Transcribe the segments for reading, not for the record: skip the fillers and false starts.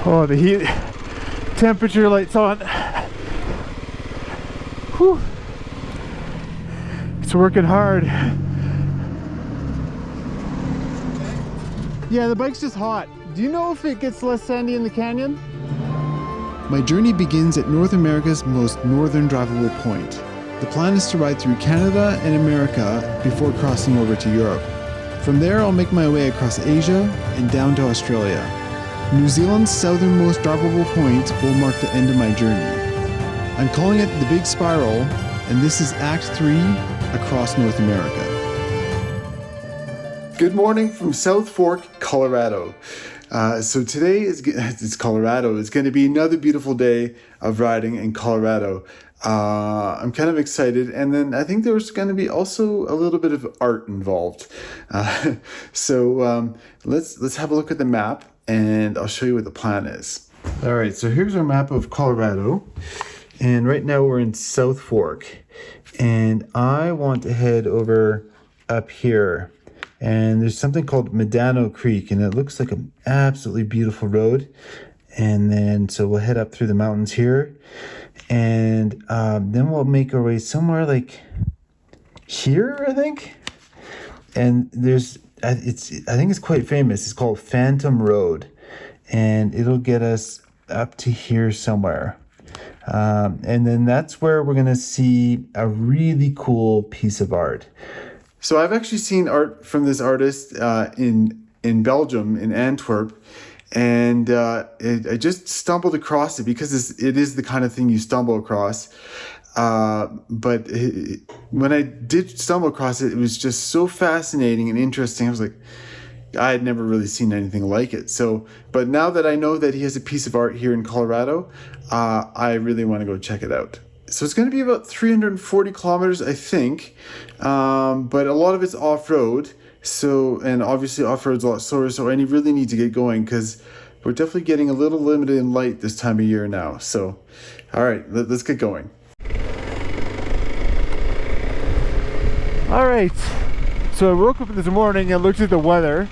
Oh, the heat temperature light's on. Whew. It's working hard. Yeah, the bike's just hot. Do you know if it gets less sandy in the canyon? My journey begins at North America's most northern drivable point. The plan is to ride through Canada and America before crossing over to Europe. From there, I'll make my way across Asia and down to Australia. New Zealand's southernmost drivable point will mark the end of my journey. I'm calling it the Big Spiral, and this is Act 3 across North America. Good morning from South Fork, Colorado. So today it's Colorado. It's going to be another beautiful day of riding in Colorado. I'm kind of excited, and then I think there's going to be also a little bit of art involved. So let's have a look at the map, and I'll show you what the plan is. All right, so here's our map of Colorado, and right now we're in South Fork, and I want to head over up here. And there's something called Medano Creek, and it looks like an absolutely beautiful road. And then, so we'll head up through the mountains here, and then we'll make our way somewhere like here, I think. And there's, I think it's quite famous. It's called Phantom Road, and it'll get us up to here somewhere. And then that's where we're gonna see a really cool piece of art. So I've actually seen art from this artist in Belgium, in Antwerp, and I just stumbled across it because it is the kind of thing you stumble across. But when I did stumble across it, it was just so fascinating and interesting. I was like, I had never really seen anything like it. So, but now that I know that he has a piece of art here in Colorado, I really want to go check it out. So it's going to be about 340 kilometers, I think, but a lot of it's off-road. So, and obviously off-road's a lot slower, so I really need to get going because we're definitely getting a little limited in light this time of year now. So, all right, let's get going. All right, so I woke up this morning and looked at the weather,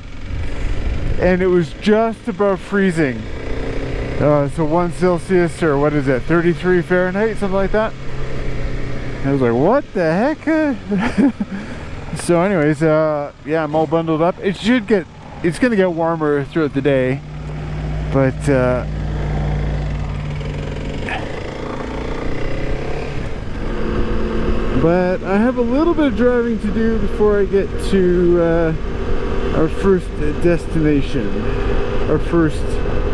and it was just above freezing. So 1 Celsius, or what is it, 33 Fahrenheit, something like that. And I was like, what the heck? So anyways, yeah, I'm all bundled up. It's gonna get warmer throughout the day, but I have a little bit of driving to do before I get to our first destination, our first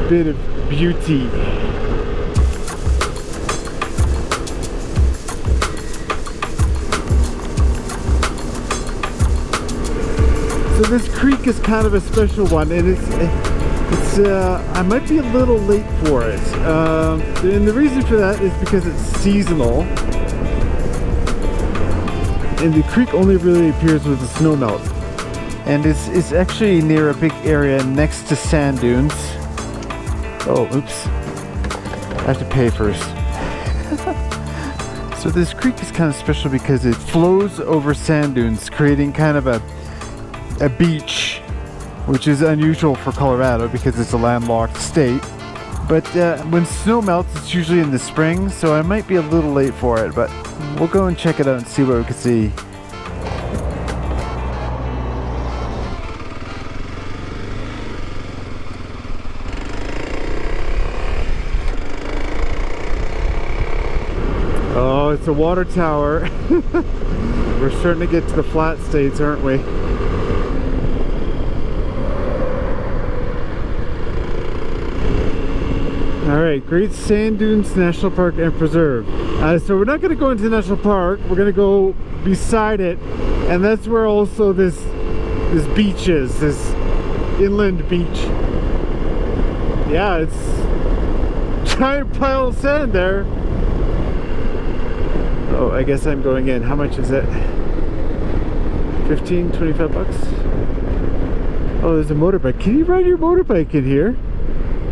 bit of beauty. So this creek is kind of a special one, and it's I might be a little late for it, and the reason for that is because it's seasonal, and the creek only really appears with the snow melt, and it's actually near a big area next to sand dunes. Oh, oops. I have to pay first. So this creek is kind of special because it flows over sand dunes, creating kind of a beach, which is unusual for Colorado because it's a landlocked state. But when snow melts, it's usually in the spring, so I might be a little late for it, but we'll go and check it out and see what we can see. Oh, it's a water tower. We're starting to get to the flat states, aren't we? Alright, Great Sand Dunes National Park and Preserve. So we're not going to go into the national park, we're going to go beside it, and that's where also this beach is, this inland beach. Yeah, it's a giant pile of sand there. Oh, I guess I'm going in. How much is it? 15, 25 bucks? Oh, there's a motorbike. Can you ride your motorbike in here?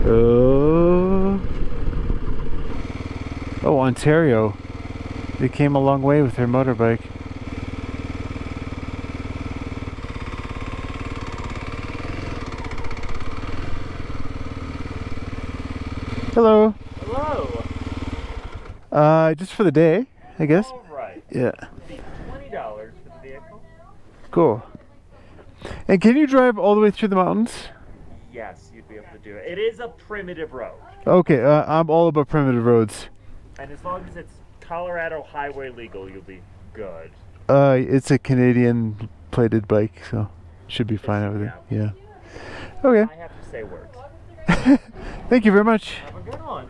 Oh, Ontario. They came a long way with their motorbike. Hello. Hello. Just for the day, I guess. All right. Yeah. It'll be $20 for the vehicle. Cool. And can you drive all the way through the mountains? Yes, you'd be able to do it. It is a primitive road. Okay, I'm all about primitive roads. And as long as it's Colorado highway legal, you'll be good. It's a Canadian plated bike, so should be fine over there. Yeah. Okay. I have to say words. Thank you very much. Have a good one.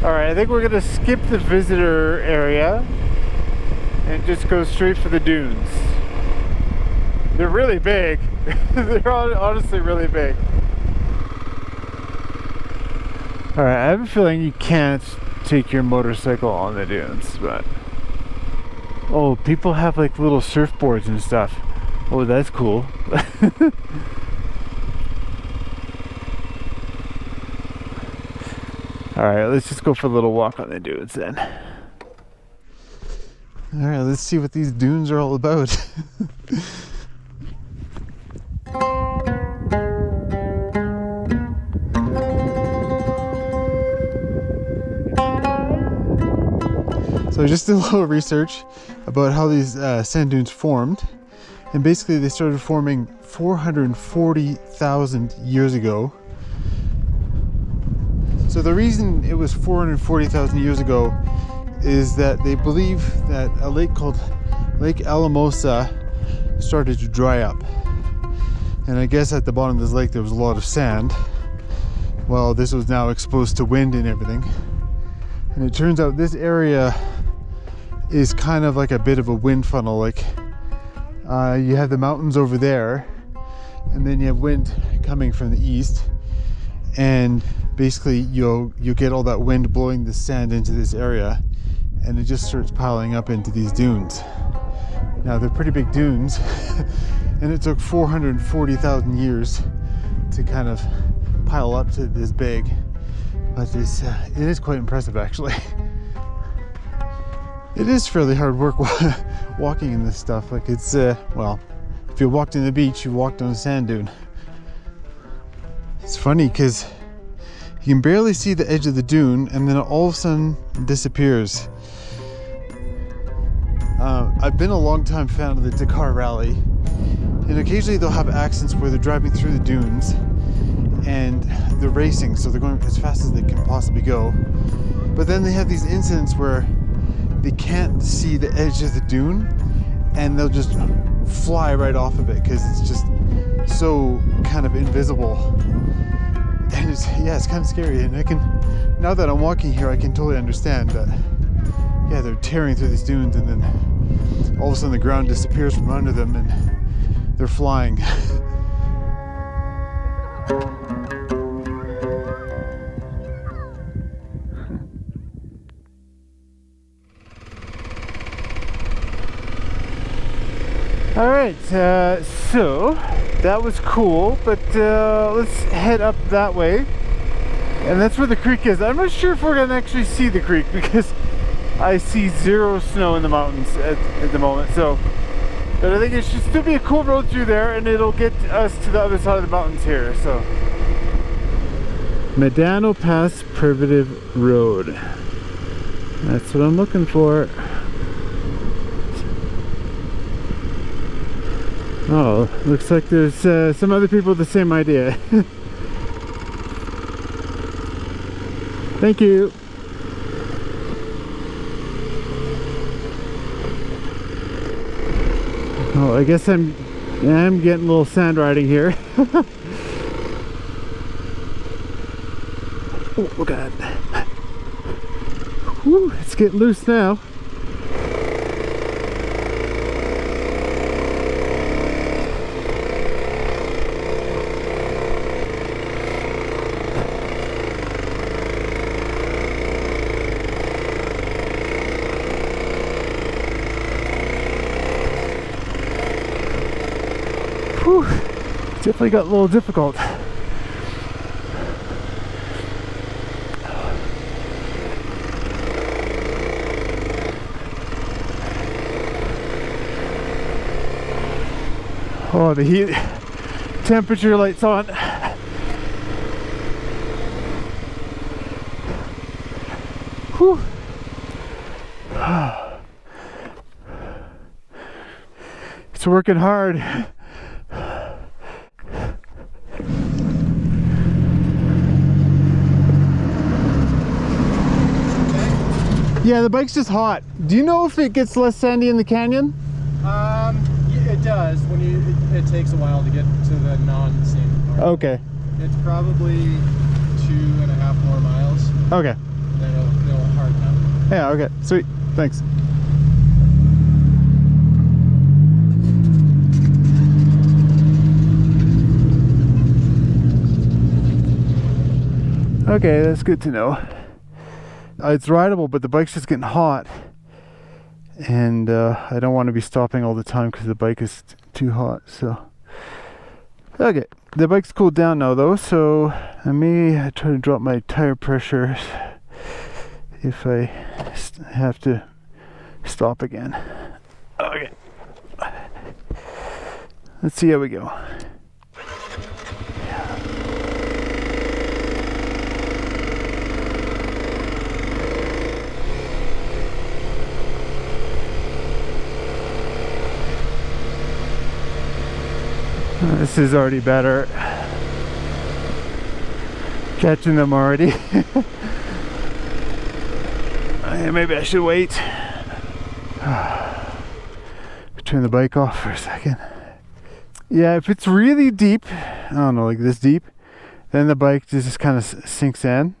Alright, I think we're gonna skip the visitor area and just go straight for the dunes. They're really big. They're honestly really big. Alright, I have a feeling you can't take your motorcycle on the dunes, but... Oh, people have like little surfboards and stuff. Oh, that's cool. Alright, let's just go for a little walk on the dunes then. Alright, let's see what these dunes are all about. So I just did a little research about how these sand dunes formed. And basically they started forming 440,000 years ago. So the reason it was 440,000 years ago is that they believe that a lake called Lake Alamosa started to dry up. And I guess at the bottom of this lake there was a lot of sand. Well, this was now exposed to wind and everything. And it turns out this area is kind of like a bit of a wind funnel. Like you have the mountains over there, and then you have wind coming from the east, and basically you'll get all that wind blowing the sand into this area, and it just starts piling up into these dunes. Now they're pretty big dunes, and it took 440,000 years to kind of pile up to this big, but it is quite impressive actually. It is fairly hard work walking in this stuff. Like it's, well, if you walked in the beach, you walked on a sand dune. It's funny because you can barely see the edge of the dune and then it all of a sudden disappears. I've been a long time fan of the Dakar Rally, and occasionally they'll have accidents where they're driving through the dunes and they're racing, so they're going as fast as they can possibly go. But then they have these incidents where they can't see the edge of the dune and they'll just fly right off of it because it's just so kind of invisible. And it's kind of scary. And now that I'm walking here, I can totally understand that. Yeah, they're tearing through these dunes and then all of a sudden the ground disappears from under them and they're flying. Alright, so that was cool, but let's head up that way. And that's where the creek is. I'm not sure if we're gonna actually see the creek because I see zero snow in the mountains at the moment. So, but I think it should still be a cool road through there, and it'll get us to the other side of the mountains here. So, Medano Pass Primitive Road. That's what I'm looking for. Oh, looks like there's some other people with the same idea. Thank you. Oh, I guess I'm getting a little sand riding here. Oh, look at that. Whew, it's getting loose now. Whew, definitely got a little difficult. Oh, the temperature lights on. Whew. It's working hard. Yeah, the bike's just hot. Do you know if it gets less sandy in the canyon? It does. It takes a while to get to the non-sandy part. Okay. It's probably 2.5 more miles. Okay. And then it'll harden up. Yeah, okay. Sweet. Thanks. Okay, that's good to know. It's rideable, but the bike's just getting hot. And I don't want to be stopping all the time because the bike is too hot, so. Okay, the bike's cooled down now though, so I may try to drop my tire pressure if I have to stop again. Okay. Let's see how we go. This is already better. Catching them already. Maybe I should wait. Turn the bike off for a second. Yeah, if it's really deep, I don't know, like this deep, then the bike just kind of sinks in.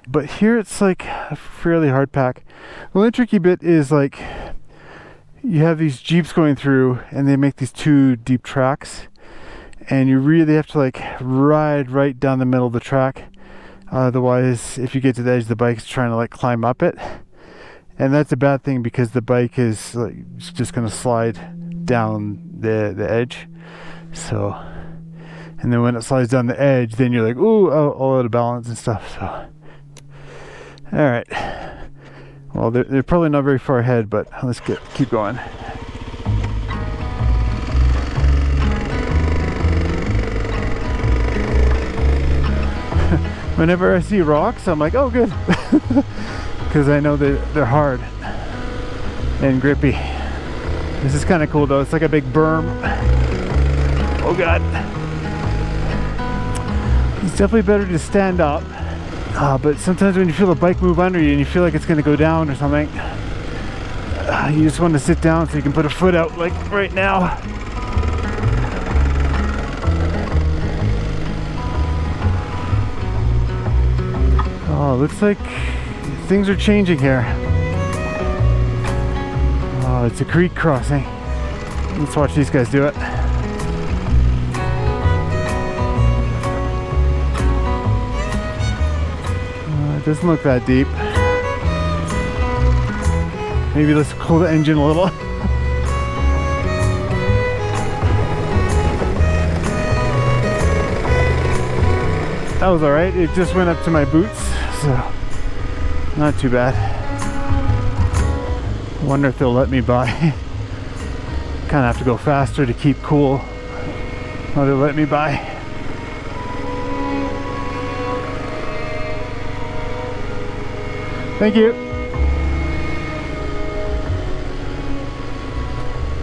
But here it's like a fairly hard pack. The only tricky bit is like you have these Jeeps going through and they make these 2 deep tracks. And you really have to like ride right down the middle of the track. Otherwise, if you get to the edge, the bike's trying to like climb up it. And that's a bad thing because the bike is like just gonna slide down the edge. So, and then when it slides down the edge, then you're like, ooh, all out of balance and stuff. So, all right. Well, they're probably not very far ahead, but let's keep going. Whenever I see rocks, I'm like, oh, good. Because I know they're hard and grippy. This is kind of cool though. It's like a big berm. Oh God. It's definitely better to stand up. But sometimes when you feel the bike move under you and you feel like it's going to go down or something, you just want to sit down so you can put a foot out like right now. Oh, looks like things are changing here. Oh, it's a creek crossing. Let's watch these guys do it. It doesn't look that deep. Maybe let's cool the engine a little. That was alright. It just went up to my boots, so not too bad. Wonder if they'll let me by. Kind of have to go faster to keep cool. Oh, they'll let me by. Thank you.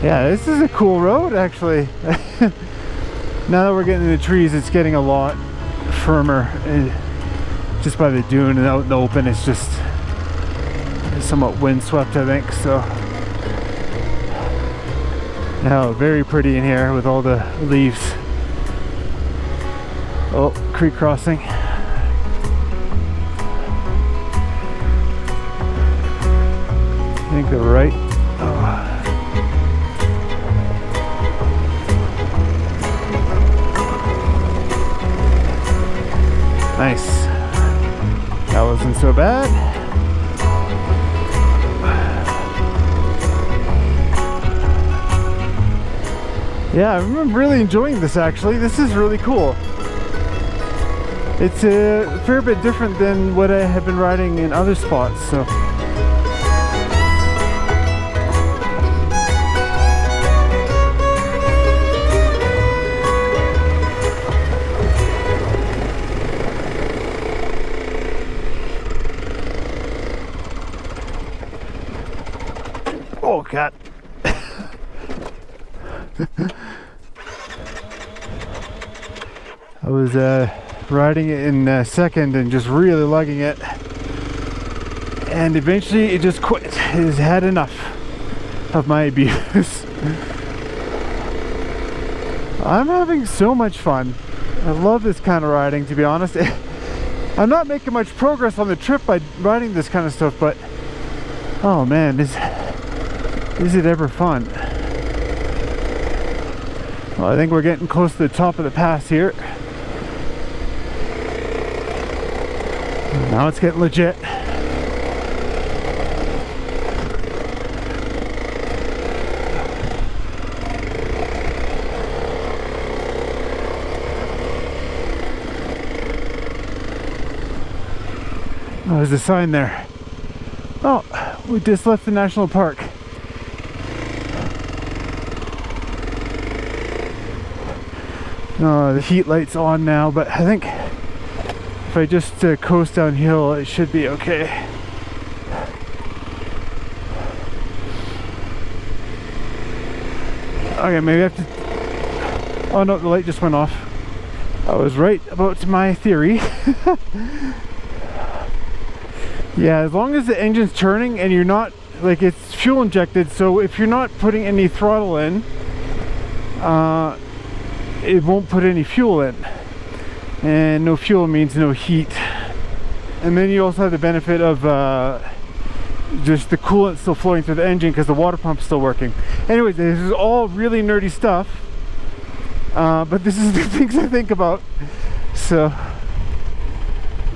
Yeah, this is a cool road actually. Now that we're getting in the trees, it's getting a lot firmer. Just by the dune and out in the open, it's just somewhat windswept, I think. So now very pretty in here with all the leaves. Oh, creek crossing. I think they're right. Oh. Nice. That wasn't so bad. Yeah, I'm really enjoying this actually. This is really cool. It's a fair bit different than what I have been riding in other spots, so. I was riding it in second and just really lugging it, and eventually it just quit. It has had enough of my abuse. I'm having so much fun. I love this kind of riding, to be honest. I'm not making much progress on the trip by riding this kind of stuff, but oh man, is it ever fun? Well, I think we're getting close to the top of the pass here. Now it's getting legit. Oh, there's a sign there. Oh, we just left the national park. The heat light's on now, but I think if I just coast downhill, it should be okay. Okay, maybe I have to... Oh no, the light just went off. I was right about my theory. Yeah, as long as the engine's turning and you're not, like, it's fuel injected, so if you're not putting any throttle in, it won't put any fuel in. And no fuel means no heat. And then you also have the benefit of just the coolant still flowing through the engine because the water pump's still working. Anyways, this is all really nerdy stuff, but this is the things I think about. So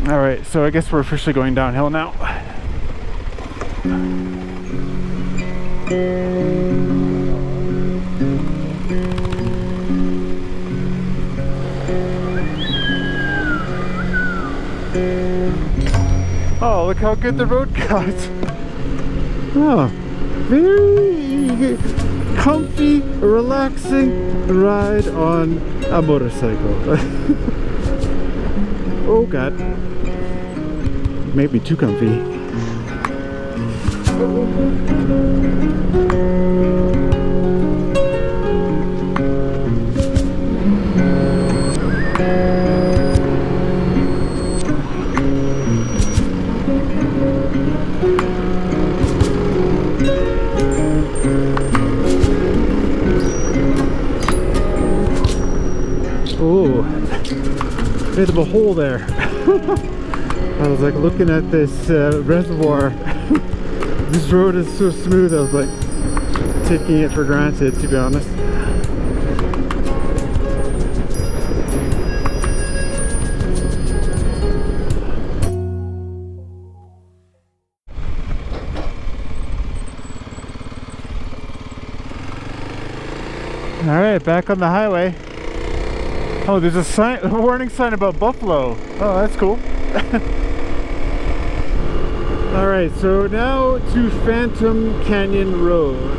alright, so I guess we're officially going downhill now. Oh, look how good the road got. Oh, very comfy, relaxing ride on a motorcycle. Oh god, maybe too comfy. Oh, bit of a hole there. I was like looking at this reservoir. This road is so smooth, I was like taking it for granted, to be honest. Alright, back on the highway. Oh, there's a sign, a warning sign about buffalo. Oh, that's cool. Alright, so now to Phantom Canyon Road.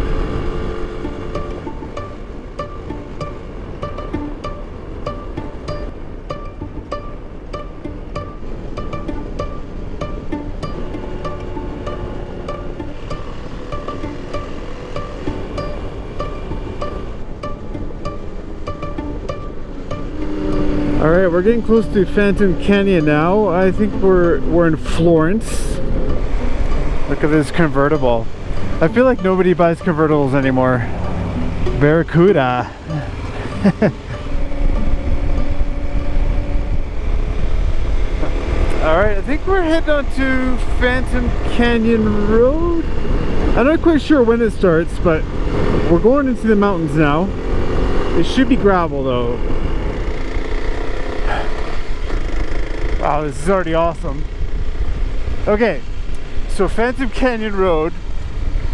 Alright, we're getting close to Phantom Canyon now. I think we're in Florence. Look at this convertible. I feel like nobody buys convertibles anymore. Barracuda. Alright, I think we're heading on to Phantom Canyon Road. I'm not quite sure when it starts, but we're going into the mountains now. It should be gravel though. Wow, this is already awesome. Okay, so Phantom Canyon Road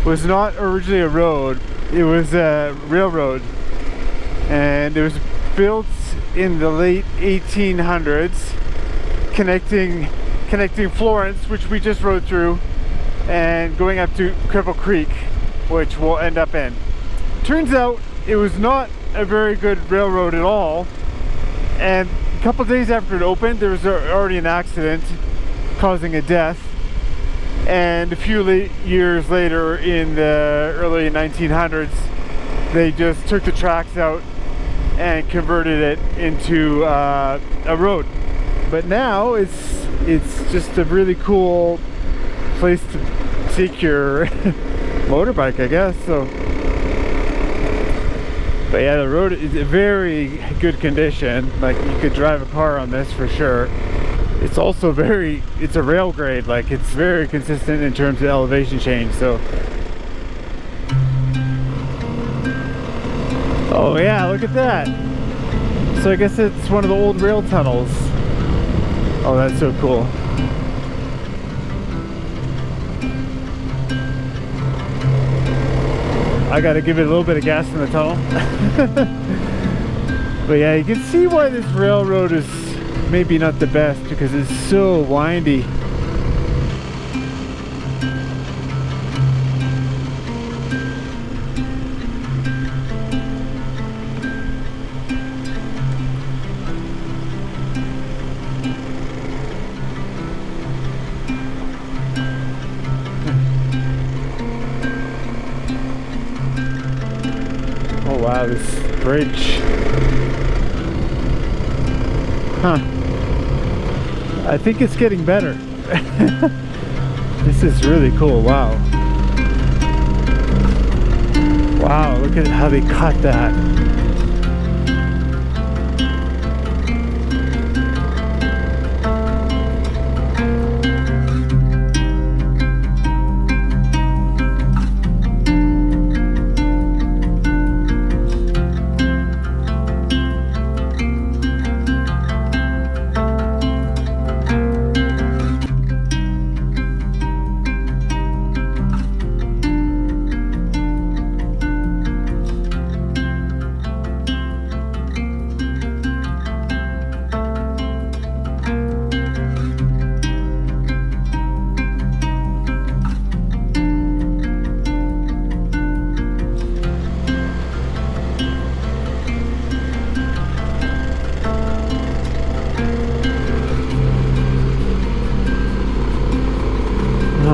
was not originally a road, it was a railroad. And it was built in the late 1800s, connecting Florence, which we just rode through, and going up to Cripple Creek, which we'll end up in. Turns out it was not a very good railroad at all, and a couple days after it opened, there was already an accident causing a death. And a few years later, in the early 1900s, they just took the tracks out and converted it into a road. But now it's just a really cool place to take your motorbike, I guess. So, but yeah, the road is in very good condition. Like, you could drive a car on this for sure. It's also it's a rail grade, like it's very consistent in terms of elevation change. So, oh yeah, look at that. So I guess it's one of the old rail tunnels. Oh, that's so cool. I gotta give it a little bit of gas in the tunnel. But yeah, you can see why this railroad is maybe not the best, because it's so windy. Oh wow, this bridge. Huh. I think it's getting better. This is really cool. Wow. Wow, look at how they cut that.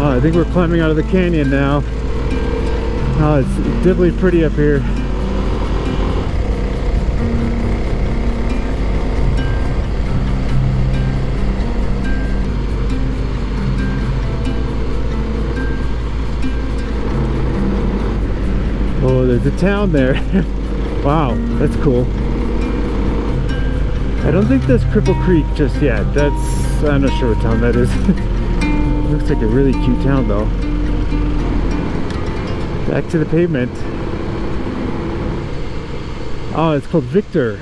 I think we're climbing out of the canyon now. Oh, it's definitely pretty up here. Oh, there's a town there. Wow, that's cool. I don't think that's Cripple Creek just yet. I'm not sure what town that is. Looks like a really cute town though. Back to the pavement. Oh, it's called Victor.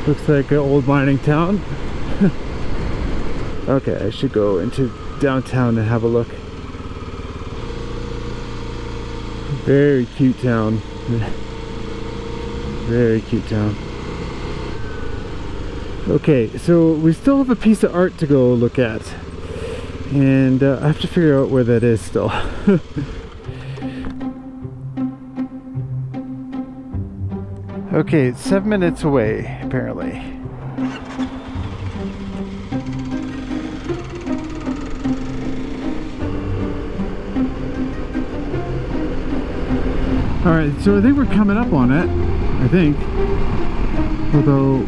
Looks like an old mining town. Okay, I should go into downtown and have a look. Very cute town. Very cute town. Okay, so we still have a piece of art to go look at. And I have to figure out where that is still. Okay, it's 7 minutes away, apparently. Alright, so I think we're coming up on it, I think. Although,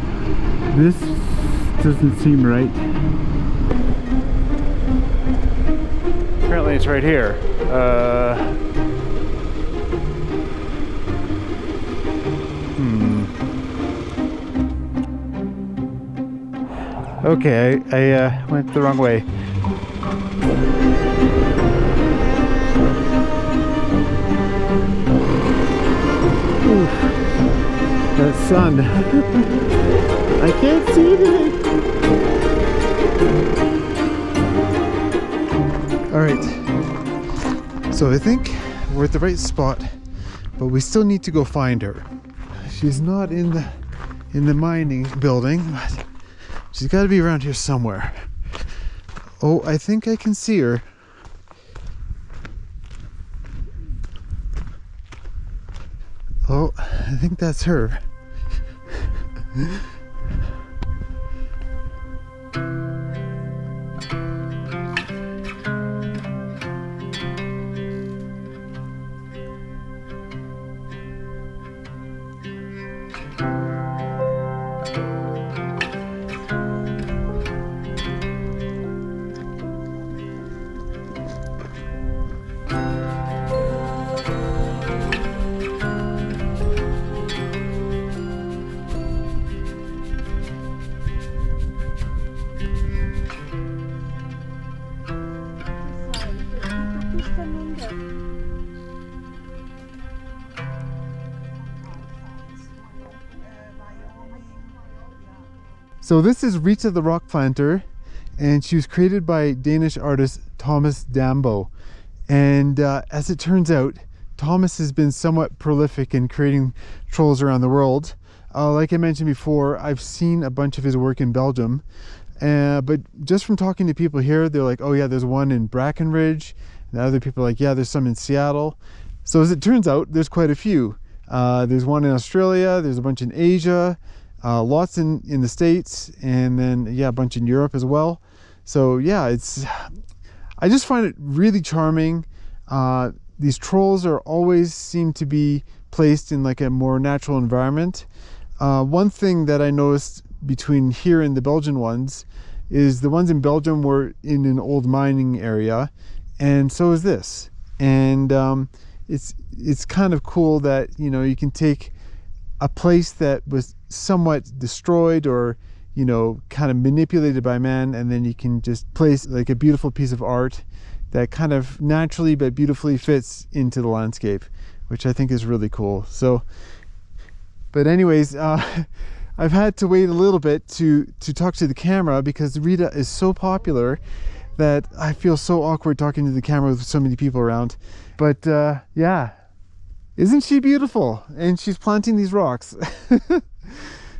this doesn't seem right. Apparently it's right here. Okay, I went the wrong way. Oof. The sun. I can't see anything. Alright, so I think we're at the right spot, but we still need to go find her. She's not in the mining building, but she's got to be around here somewhere. Oh, I think I can see her. Oh, I think that's her. So this is Rita the Rock Planter, and she was created by Danish artist Thomas Dambo. And as it turns out, Thomas has been somewhat prolific in creating trolls around the world. Like I mentioned before, I've seen a bunch of his work in Belgium, but just from talking to people here, they're like, oh yeah, there's one in Brackenridge, and other people are like, yeah, there's some in Seattle. So as it turns out, there's quite a few. There's one in Australia, there's a bunch in Asia, lots in the States, and then yeah, a bunch in Europe as well. So yeah, I just find it really charming. These trolls always seem to be placed in like a more natural environment. One thing that I noticed between here and the Belgian ones is the ones in Belgium were in an old mining area, and so is this. And it's kind of cool that, you know, you can take a place that was somewhat destroyed or, you know, kind of manipulated by man, and then you can just place like a beautiful piece of art that kind of naturally but beautifully fits into the landscape, which I think is really cool. So, but anyways, I've had to wait a little bit to talk to the camera because Rita is so popular that I feel so awkward talking to the camera with so many people around. But yeah, isn't she beautiful? And she's planting these rocks.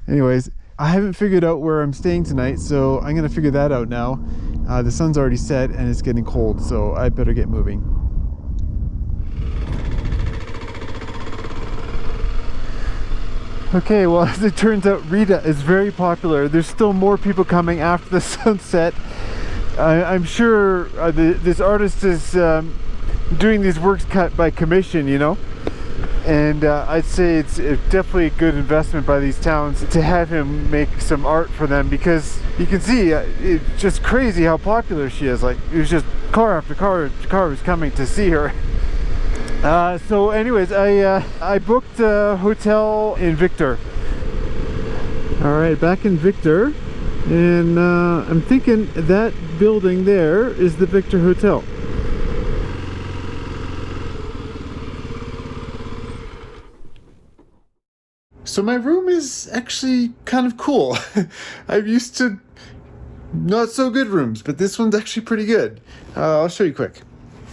Anyways, I haven't figured out where I'm staying tonight, so I'm gonna figure that out now. The sun's already set and it's getting cold, so I better get moving. Okay, well, as it turns out, Rita is very popular. There's still more people coming after the sunset. I'm sure this artist is doing these works cut by commission, you know? And I'd say it's definitely a good investment by these towns to have him make some art for them, because you can see it's just crazy how popular she is. Like, it was just car after car after car was coming to see her. So anyways, I booked a hotel in Victor. Alright, back in Victor, and I'm thinking that building there is the Victor Hotel. So my room is actually kind of cool. I'm used to not so good rooms, but this one's actually pretty good. I'll show you quick.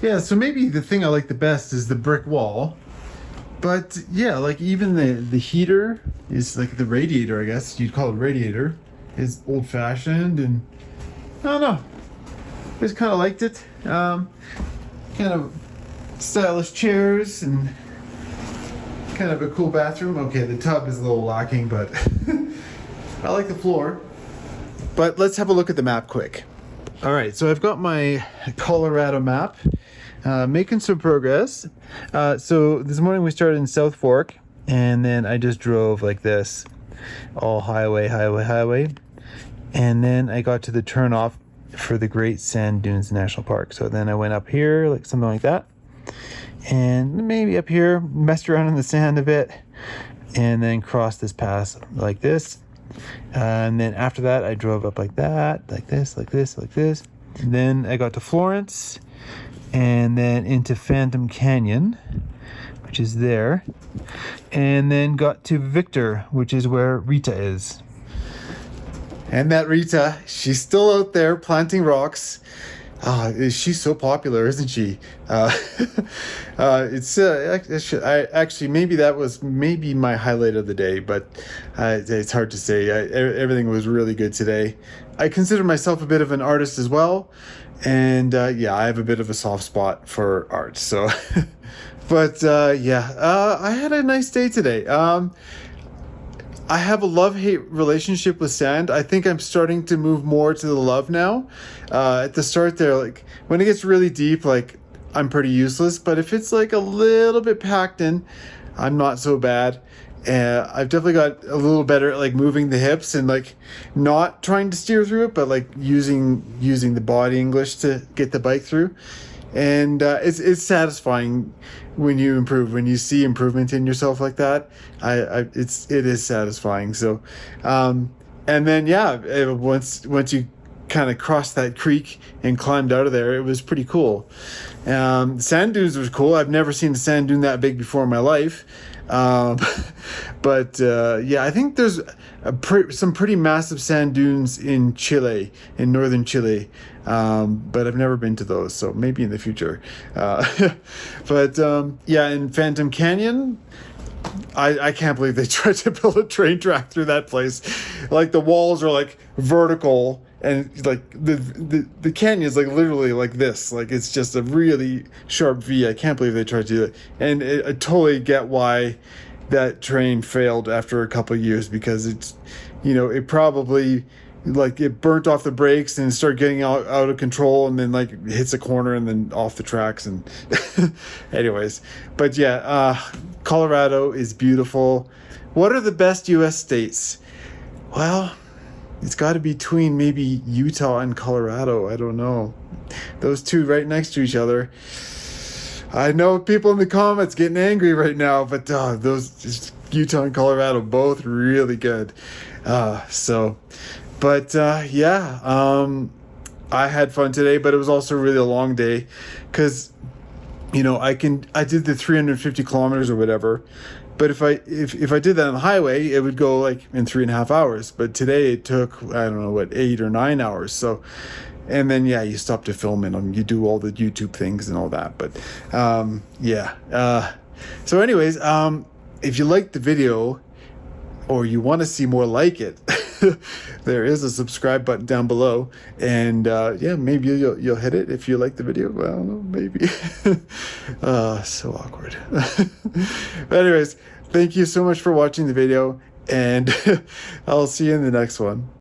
Yeah, so maybe the thing I like the best is the brick wall. But yeah, like even the heater is like the radiator, I guess you'd call it a radiator, is old fashioned, and I don't know. I just kind of liked it. Kind of stylish chairs and kind of a cool bathroom. Okay, the tub is a little lacking, but I like the floor. But let's have a look at the map quick. All right, so I've got my Colorado map, making some progress. So this morning we started in South Fork, and then I just drove like this, all highway, and then I got to the turnoff for the Great Sand Dunes National Park. So then I went up here, like something like that, and maybe up here, messed around in the sand a bit, and then crossed this pass like this. And then after that, I drove up like that, like this. And then I got to Florence, and then into Phantom Canyon, which is there, and then got to Victor, which is where Rita is. And that Rita, she's still out there planting rocks. She's so popular, isn't she? Actually, maybe that was my highlight of the day, but it's hard to say. Everything was really good today. I consider myself a bit of an artist as well, and yeah, I have a bit of a soft spot for art. So, but I had a nice day today. I have a love-hate relationship with sand. I think I'm starting to move more to the love now. At the start there, like when it gets really deep, like I'm pretty useless. But if it's like a little bit packed in, I'm not so bad. I've definitely got a little better at like moving the hips and like not trying to steer through it, but like using the body English to get the bike through. And it's satisfying when you improve, when you see improvement in yourself like that. It is satisfying. So, and then yeah, once you kind of crossed that creek and climbed out of there. It was pretty cool. Sand dunes was cool. I've never seen a sand dune that big before in my life. But yeah, I think there's some pretty massive sand dunes in Chile, in northern Chile. But I've never been to those, so maybe in the future. But yeah, in Phantom Canyon, I can't believe they tried to build a train track through that place. Like the walls are like vertical, and like the canyon's like literally like this. Like it's just a really sharp V. I can't believe they tried to do it. And I totally get why that train failed after a couple of years, because it's, you know, it probably like it burnt off the brakes and started getting out of control, and then like hits a corner and then off the tracks. And anyways, but yeah, Colorado is beautiful. What are the best US states? Well, it's got to be between maybe Utah and Colorado. I don't know. Those two right next to each other. I know people in the comments getting angry right now, but those just Utah and Colorado, both really good. But yeah, I had fun today, but it was also really a long day, because, you know, I did the 350 kilometers or whatever, but if I did that on the highway, it would go like in 3.5 hours. But today it took, I don't know what, 8 or 9 hours. So, and then yeah, you stop to film it and you do all the YouTube things and all that. But yeah. So anyways, if you liked the video or you want to see more like it, there is a subscribe button down below, and yeah, maybe you'll hit it if you like the video. Well, I don't know, maybe. So awkward. But anyways, thank you so much for watching the video, and I'll see you in the next one.